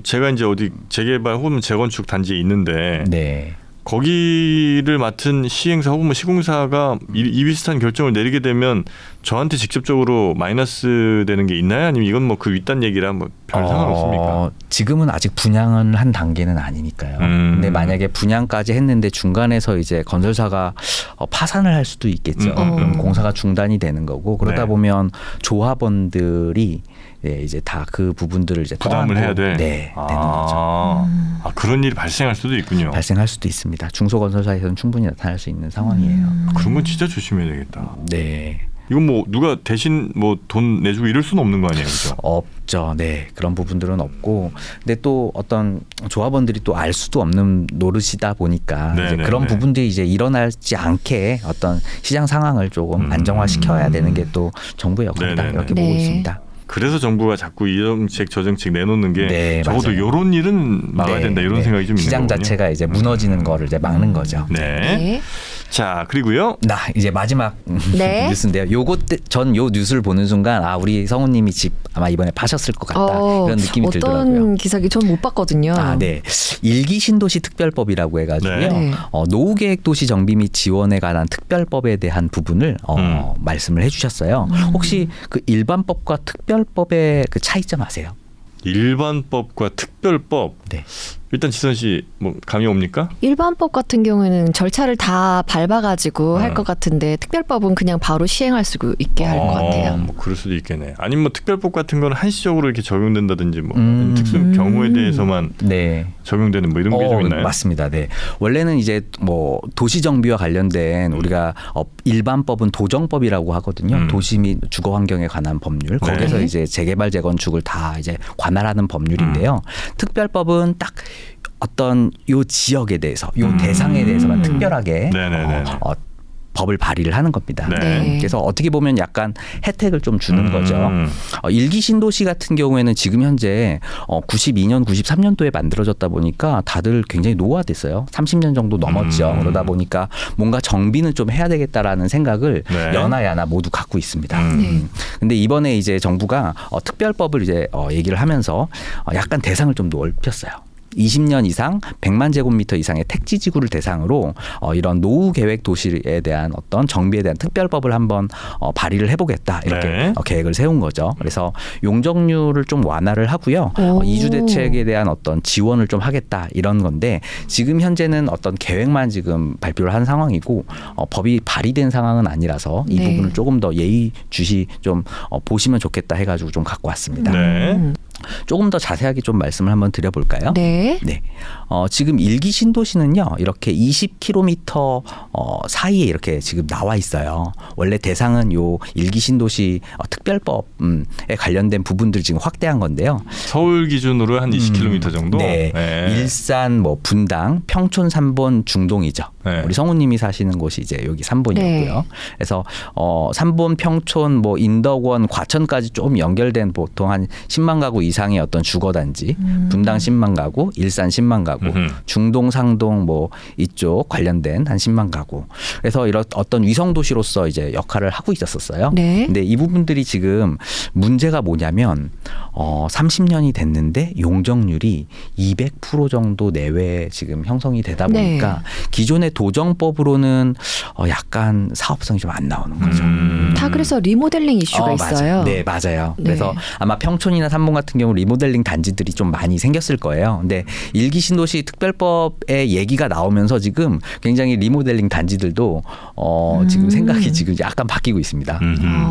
제가 이제 어디 재개발 혹은 재건축 단지에 있는데 네. 거기를 맡은 시행사 혹은 뭐 시공사가 이 비슷한 결정을 내리게 되면 저한테 직접적으로 마이너스 되는 게 있나요? 아니면 이건 뭐 그 윗단 얘기라 뭐 별 상관없습니까? 지금은 아직 분양은 한 단계는 아니니까요. 근데 만약에 분양까지 했는데 중간에서 이제 건설사가 파산을 할 수도 있겠죠. 그럼 공사가 중단이 되는 거고 그러다 네. 보면 조합원들이 이제 다 그 부분들을 이제 부담을 해야 돼. 네, 되는 거죠. 그런 일이 발생할 수도 있군요. 발생할 수도 있습니다. 중소건설사에서는 충분히 나타날 수 있는 상황이에요. 그런 건 진짜 조심해야 되겠다. 네. 이건 뭐 누가 대신 뭐 돈 내주고 이럴 수는 없는 거 아니에요, 그렇죠? 없죠. 네. 그런 부분들은 없고. 근데 또 어떤 조합원들이 또 알 수도 없는 노릇이다 보니까 네, 이제 네, 그런 네. 부분들이 이제 일어나지 않게 어떤 시장 상황을 조금 안정화시켜야 되는 게 또 정부의 역할이다. 네, 네, 이렇게 네. 보고 네. 있습니다. 그래서 정부가 자꾸 이 정책 저 정책 내놓는 게 네, 적어도 맞아요. 이런 일은 막아야 된다 이런 생각이 좀 시장 있는 거군요. 자체가 이제 무너지는 거를 이제 막는 거죠. 네. 네. 자 그리고요. 나 이제 마지막 네. 뉴스인데요. 전 요 뉴스를 보는 순간 우리 성우님이 집 아마 이번에 파셨을 것 같다 이런 느낌이 어떤 들더라고요. 기사기 전 못 봤거든요. 네. 일기 신도시 특별법이라고 해가지고요. 네. 노후계획 도시 정비 및 지원에 관한 특별법에 대한 부분을 말씀을 해주셨어요. 혹시 그 일반법과 특별법의 그 차이점 아세요? 일반법과 특별법. 네. 일단 지선 씨 뭐 감이 옵니까? 일반법 같은 경우에는 절차를 다 밟아가지고 할 것 같은데 특별법은 그냥 바로 시행할 수 있게 할 것 같아요. 뭐 그럴 수도 있겠네. 아니면 뭐 특별법 같은 거는 한시적으로 이렇게 적용된다든지 뭐 특수 경우에 대해서만 네. 적용되는 뭐 이런 게 좀 있나요? 맞습니다. 네. 원래는 이제 뭐 도시 정비와 관련된 우리가 일반법은 도정법이라고 하거든요. 도시 및 주거 환경에 관한 법률. 거기서 네. 이제 재개발 재건축을 다 이제 관할하는 법률인데요. 특별법은 딱 어떤 요 지역에 대해서 요 대상에 대해서만 특별하게 네네네. 법을 발의를 하는 겁니다. 네. 그래서 어떻게 보면 약간 혜택을 좀 주는 거죠. 일기 신도시 같은 경우에는 지금 현재 92년, 93년도에 만들어졌다 보니까 다들 굉장히 노후화됐어요. 30년 정도 넘었죠. 그러다 보니까 뭔가 정비는 좀 해야 되겠다라는 생각을 네. 여나야나 모두 갖고 있습니다. 네. 근데 이번에 이제 정부가 특별법을 이제 얘기를 하면서 약간 대상을 좀 넓혔어요. 20년 이상 100만 제곱미터 이상의 택지 지구를 대상으로 이런 노후 계획 도시에 대한 어떤 정비에 대한 특별법을 한번 발의를 해보겠다 이렇게 네. 계획을 세운 거죠. 그래서 용적률을 좀 완화를 하고요. 오. 이주 대책에 대한 어떤 지원을 좀 하겠다 이런 건데 지금 현재는 어떤 계획만 지금 발표를 한 상황이고 법이 발의된 상황은 아니라서 이 네. 부분을 조금 더 예의주시 좀 보시면 좋겠다 해가지고 좀 갖고 왔습니다. 네. 조금 더 자세하게 좀 말씀을 한번 드려볼까요? 네. 네. 지금 일기 신도시는요, 이렇게 20km 사이에 이렇게 지금 나와 있어요. 원래 대상은 요 일기 신도시 특별법에 관련된 부분들 지금 확대한 건데요. 서울 기준으로 한 20km 정도. 네. 일산, 뭐 분당, 평촌 3본 중동이죠. 네. 우리 성우님이 사시는 곳이 이제 여기 3본이었고요. 네. 그래서 3본, 평촌, 뭐 인덕원, 과천까지 좀 연결된 보통 한 10만 가구 이상의 어떤 주거 단지, 분당 10만 가구, 일산 10만 가구, 중동, 상동 뭐 이쪽 관련된 한 10만 가구. 그래서 이런 어떤 위성 도시로서 이제 역할을 하고 있었어요. 네. 근데 이 부분들이 지금 문제가 뭐냐면 30년이 됐는데 용적률이 200% 정도 내외에 지금 형성이 되다 보니까 기존의 도정법으로는 약간 사업성이 좀 안 나오는 거죠. 다 그래서 리모델링 이슈가 있어요. 맞아요. 네, 맞아요. 네. 그래서 아마 평촌이나 삼본 같은 경우 리모델링 단지들이 좀 많이 생겼을 거예요. 근데 일기 신도시 특별법의 얘기가 나오면서 지금 굉장히 리모델링 단지들도 지금 생각이 지금 약간 바뀌고 있습니다.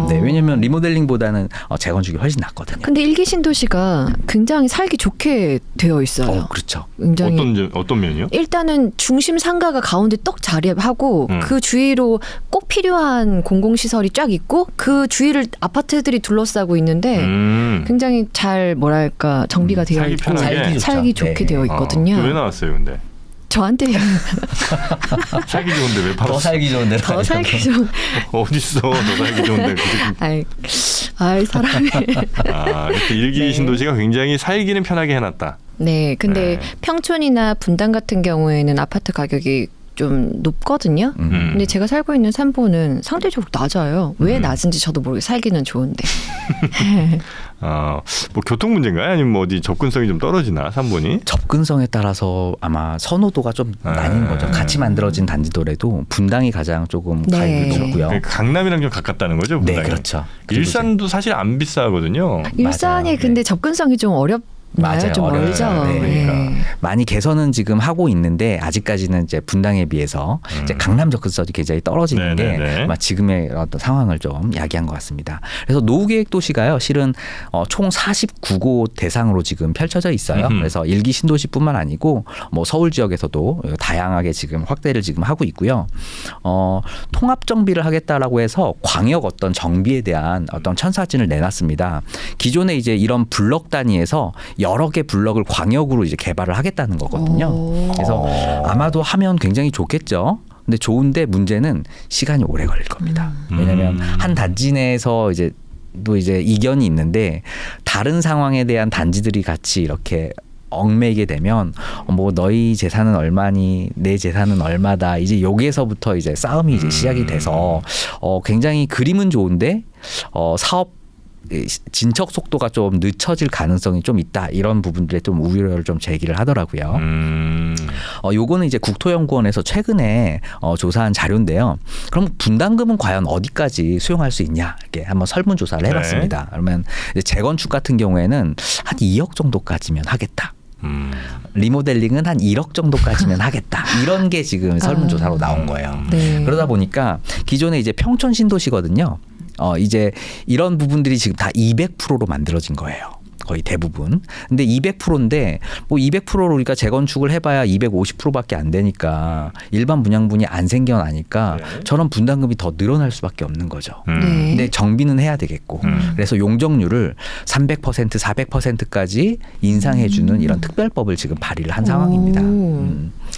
네, 왜냐하면 리모델링보다는 재건축이 훨씬 낫거든요. 근데 일기 신도시가 굉장히 살기 좋게 되어 있어요. 그렇죠. 굉장히 어떤 면이요? 일단은 중심 상가가 가운데 떡 자리하고 그 주위로 꼭 필요한 공공시설이 쫙 있고 그 주위를 아파트들이 둘러싸고 있는데 굉장히 잘 뭐랄까 정비가 되어 살기 있고 편하게. 살기 좋게 네. 되어 있거든요. 왜 나왔어요, 근데? 저한테 살기 좋은데 왜 팔았어? 더 살기 좋은 데로 더 살기 좀 어딨어? 더 살기 좋은데. 아이 사람이 이렇게 일기 신도시가 굉장히 살기는 편하게 해놨다. 네, 근데 네. 평촌이나 분당 같은 경우에는 아파트 가격이 좀 높거든요. 근데 제가 살고 있는 삼보는 상대적으로 낮아요. 왜 낮은지 저도 모르겠어요. 살기는 좋은데. 뭐 교통 문제인가요? 아니면 뭐 어디 접근성이 좀 떨어지나 3본이? 접근성에 따라서 아마 선호도가 좀 나뉜 거죠. 같이 만들어진 단지더라도 분당이 가장 조금 네. 가격이 높고요. 그러니까 강남이랑 좀 가깝다는 거죠? 네, 분당이? 그렇죠. 그리고 일산도 사실 안 비싸거든요. 일산이 맞아요. 근데 접근성이 좀 어렵나요? 맞아요. 좀 어려워요. 멀죠. 네. 네. 많이 개선은 지금 하고 있는데 아직까지는 이제 분당에 비해서 이제 강남 접근성이 굉장히 떨어지는 게 네네네. 아마 지금의 어떤 상황을 좀 야기한 것 같습니다. 그래서 노후계획 도시가요, 실은 총 49곳 대상으로 지금 펼쳐져 있어요. 그래서 일기 신도시뿐만 아니고 뭐 서울 지역에서도 다양하게 지금 확대를 지금 하고 있고요. 통합 정비를 하겠다라고 해서 광역 어떤 정비에 대한 어떤 천사진을 내놨습니다. 기존에 이제 이런 블럭 단위에서 여러 개 블럭을 광역으로 이제 개발을 하겠다는 거거든요. 그래서 아마도 하면 굉장히 좋겠죠. 근데 좋은데 문제는 시간이 오래 걸릴 겁니다. 왜냐하면 한 단지 내에서 이제 또 이제 이견이 있는데 다른 상황에 대한 단지들이 같이 이렇게 얽매이게 되면 뭐 너희 재산은 얼마니 내 재산은 얼마다 이제 여기에서부터 이제 싸움이 이제 시작이 돼서 굉장히 그림은 좋은데 사업 진척 속도가 좀 늦춰질 가능성이 좀 있다. 이런 부분들에 좀 우려를 좀 제기를 하더라고요. 요거는 이제 국토연구원에서 최근에 조사한 자료인데요. 그럼 분담금은 과연 어디까지 수용할 수 있냐? 이렇게 한번 설문조사를 해봤습니다. 그러면 이제 재건축 같은 경우에는 한 2억 정도까지면 하겠다. 리모델링은 한 1억 정도까지면 하겠다. 이런 게 지금 설문조사로 나온 거예요. 네. 그러다 보니까 기존에 이제 평촌 신도시거든요. 이제 이런 부분들이 지금 다 200%로 만들어진 거예요. 거의 대부분. 근데 200%인데 뭐 200%로 우리가 재건축을 해봐야 250%밖에 안 되니까 일반 분양분이 안 생겨나니까 저런 분담금이 더 늘어날 수밖에 없는 거죠. 네. 근데 정비는 해야 되겠고 그래서 용적률을 300% 400%까지 인상해주는 이런 특별법을 지금 발의를 한 상황입니다.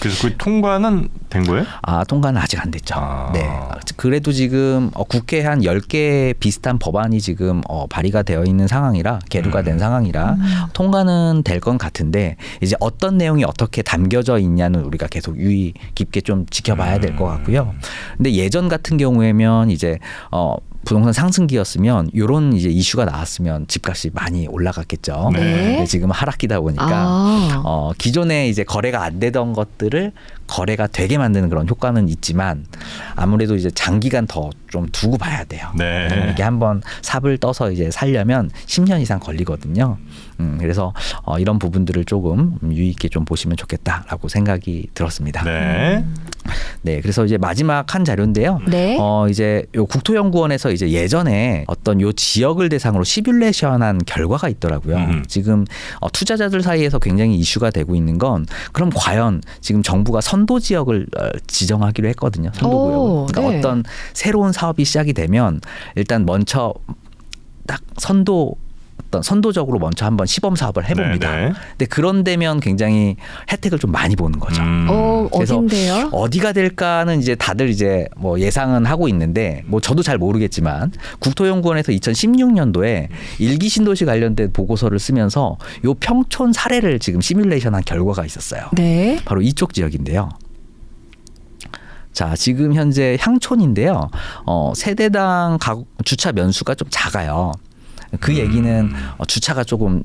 그래서 그 통과는 된 거예요? 통과는 아직 안 됐죠. 네. 그래도 지금 국회에 한 10개 비슷한 법안이 지금 발의가 되어 있는 상황이라 계류가 된 상황이라 통과는 될 건 같은데 이제 어떤 내용이 어떻게 담겨져 있냐는 우리가 계속 유의 깊게 좀 지켜봐야 될 것 같고요. 근데 예전 같은 경우에면 이제 부동산 상승기였으면 이런 이제 이슈가 나왔으면 집값이 많이 올라갔겠죠. 네. 근데 지금 하락기다 보니까 기존에 이제 거래가 안 되던 것들을 거래가 되게 만드는 그런 효과는 있지만 아무래도 이제 장기간 더 좀 두고 봐야 돼요. 네. 이게 한번 삽을 떠서 이제 살려면 10년 이상 걸리거든요. 그래서 이런 부분들을 조금 유의 있게 좀 보시면 좋겠다라고 생각이 들었습니다. 네. 네, 그래서 이제 마지막 한 자료인데요. 네. 이제 요 국토연구원에서 이제 예전에 어떤 요 지역을 대상으로 시뮬레이션한 결과가 있더라고요. 지금 투자자들 사이에서 굉장히 이슈가 되고 있는 건 그럼 과연 지금 정부가 선도 지역을 지정하기로 했거든요. 선도구역을. 그러니까 네. 어떤 새로운 사업이 시작이 되면 일단 먼저 딱 선도적으로 먼저 한번 시범 사업을 해봅니다. 네네. 근데 그런 데면 굉장히 혜택을 좀 많이 보는 거죠. 그래서 어딘데요? 어디가 될까는 이제 다들 이제 뭐 예상은 하고 있는데 뭐 저도 잘 모르겠지만 국토연구원에서 2016년도에 일기 신도시 관련된 보고서를 쓰면서 요 평촌 사례를 지금 시뮬레이션한 결과가 있었어요. 네. 바로 이쪽 지역인데요. 자, 지금 현재 향촌인데요. 세대당 주차 면수가 좀 작아요. 그 얘기는 주차가 조금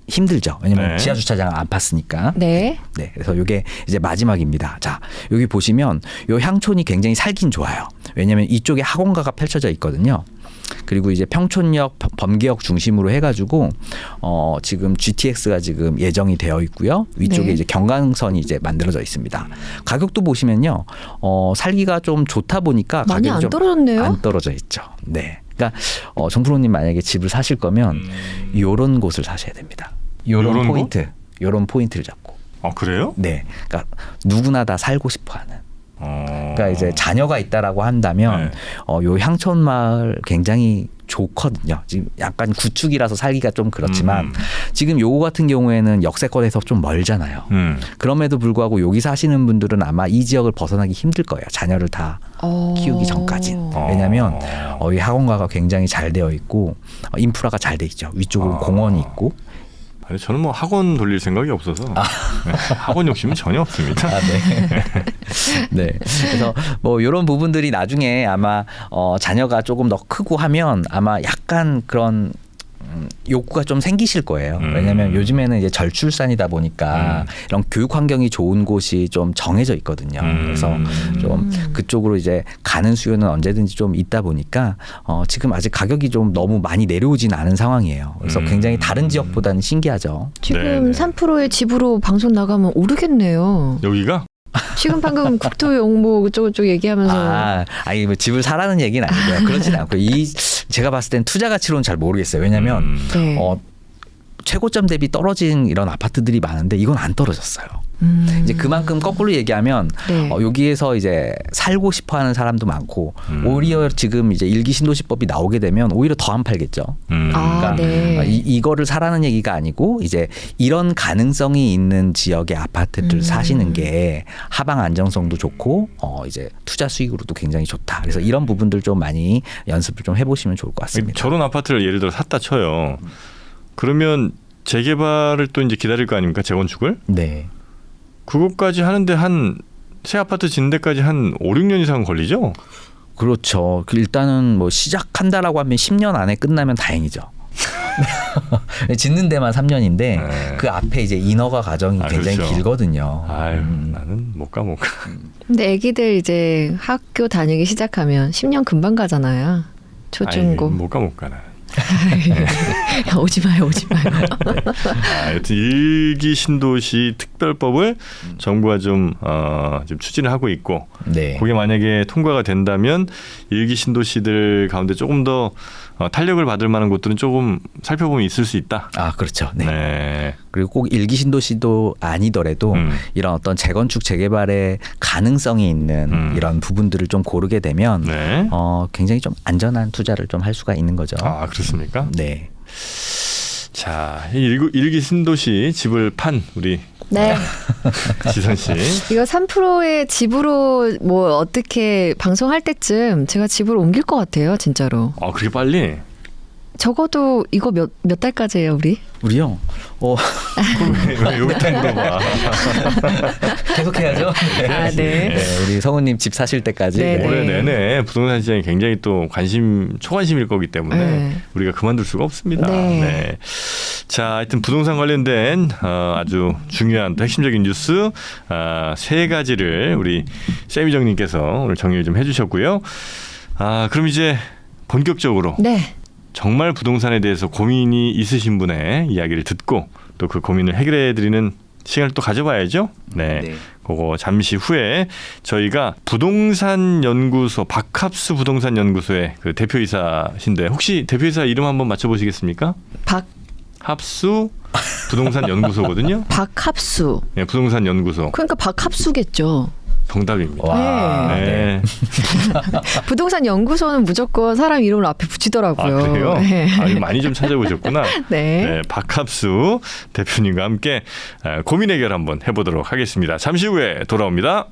힘들죠. 왜냐면 네. 지하 주차장을 안 팠으니까. 네. 네, 그래서 이게 이제 마지막입니다. 자, 여기 보시면 요 향촌이 굉장히 살긴 좋아요. 왜냐하면 이쪽에 학원가가 펼쳐져 있거든요. 그리고 이제 평촌역, 범계역 중심으로 해가지고 지금 GTX가 지금 예정이 되어 있고요. 위쪽에 네. 이제 경강선이 이제 만들어져 있습니다. 가격도 보시면요, 살기가 좀 좋다 보니까 많이 가격이 안 좀 떨어졌네요. 안 떨어져 있죠. 네, 그러니까 정프로님 만약에 집을 사실 거면 요런 곳을 사셔야 됩니다. 요런 요런 포인트, 요런 포인트를 잡고. 그래요? 네, 그러니까 누구나 다 살고 싶어하는. 그러니까 이제 자녀가 있다라고 한다면 요 향촌 마을 굉장히 좋거든요. 지금 약간 구축이라서 살기가 좀 그렇지만 지금 요거 같은 경우에는 역세권에서 좀 멀잖아요. 그럼에도 불구하고 여기 사시는 분들은 아마 이 지역을 벗어나기 힘들 거예요. 자녀를 다 키우기 전까지는. 왜냐하면 이 학원가가 굉장히 잘 되어 있고 인프라가 잘 돼 있죠. 위쪽으로 공원이 있고. 아니, 저는 뭐 학원 돌릴 생각이 없어서 네, 학원 욕심은 전혀 없습니다. 네. 네. 그래서 뭐 이런 부분들이 나중에 아마 자녀가 조금 더 크고 하면 아마 약간 그런 욕구가 좀 생기실 거예요. 왜냐하면 요즘에는 이제 절출산이다 보니까 이런 교육 환경이 좋은 곳이 좀 정해져 있거든요. 그래서 좀 그쪽으로 이제 가는 수요는 언제든지 좀 있다 보니까 지금 아직 가격이 좀 너무 많이 내려오진 않은 상황이에요. 그래서 굉장히 다른 지역보다는 신기하죠. 지금 네네. 3%의 집으로 방송 나가면 오르겠네요. 여기가? 지금 방금 국토용모 그쪽 얘기하면서 아니 뭐 집을 사라는 얘기는 아니고요. 그렇진 않고 제가 봤을 땐 투자 가치로는 잘 모르겠어요. 왜냐하면 네. 최고점 대비 떨어진 이런 아파트들이 많은데 이건 안 떨어졌어요. 이제 그만큼 거꾸로 얘기하면 네. 여기에서 이제 살고 싶어하는 사람도 많고 오히려 지금 이제 일기 신도시법이 나오게 되면 오히려 더 안 팔겠죠. 그러니까 네. 이거를 사라는 얘기가 아니고 이제 이런 가능성이 있는 지역의 아파트들 사시는 게 하방 안정성도 좋고 이제 투자 수익으로도 굉장히 좋다. 그래서 이런 부분들 좀 많이 연습을 좀 해보시면 좋을 것 같습니다. 저런 아파트를 예를 들어 샀다 쳐요. 그러면 재개발을 또 이제 기다릴 거 아닙니까? 재건축을? 네. 그것까지 하는데 새 아파트 짓는 데까지 한 5, 6년 이상 걸리죠? 그렇죠. 일단은 뭐 시작한다라고 하면 10년 안에 끝나면 다행이죠. 짓는 데만 3년인데 네. 그 앞에 이제 인허가 과정이 굉장히 그렇죠. 길거든요. 아유, 나는 못 가. 근데 애기들 이제 학교 다니기 시작하면 10년 금방 가잖아요. 초중고. 못 가. 나. 오지 마요. 여튼 일기 신도시 특별법을 정부가 좀 추진을 하고 있고, 네. 그게 만약에 통과가 된다면 일기 신도시들 가운데 조금 더 탄력을 받을 만한 곳들은 조금 살펴보면 있을 수 있다. 그렇죠. 네. 네. 그리고 꼭 일기 신도시도 아니더라도 이런 어떤 재건축 재개발의 가능성이 있는 이런 부분들을 좀 고르게 되면 네. 굉장히 좀 안전한 투자를 좀 할 수가 있는 거죠. 그렇습니까? 네. 자, 일기 신도시 집을 판 우리 네. 지선 씨. 이거 3%의 집으로 뭐 어떻게 방송할 때쯤 제가 집을 옮길 것 같아요, 진짜로. 그렇게 빨리? 적어도 이거 몇 달까지예요, 우리요? 왜 여기다 물어봐. 계속해야죠. 네. 우리 성우님 집 사실 때까지. 네. 올해 내내 부동산 시장이 굉장히 또 초관심일 거기 때문에 네. 우리가 그만둘 수가 없습니다. 네. 자, 하여튼 부동산 관련된 아주 중요한 또 핵심적인 뉴스 세 가지를 우리 세미정님께서 오늘 정리를 좀 해주셨고요. 그럼 이제 본격적으로 네. 정말 부동산에 대해서 고민이 있으신 분의 이야기를 듣고 또 그 고민을 해결해드리는 시간을 또 가져봐야죠. 네. 그거 잠시 후에 저희가 부동산 연구소 박합수 부동산 연구소의 그 대표이사신데 혹시 대표이사 이름 한번 맞춰보시겠습니까? 합수 부동산 연구소거든요. 박합수. 네, 부동산 연구소. 그러니까 박합수겠죠. 정답입니다. 와, 네. 부동산 연구소는 무조건 사람 이름을 앞에 붙이더라고요. 그래요? 네. 이거 많이 좀 찾아보셨구나. 네. 네, 박합수 대표님과 함께 고민 해결 한번 해보도록 하겠습니다. 잠시 후에 돌아옵니다.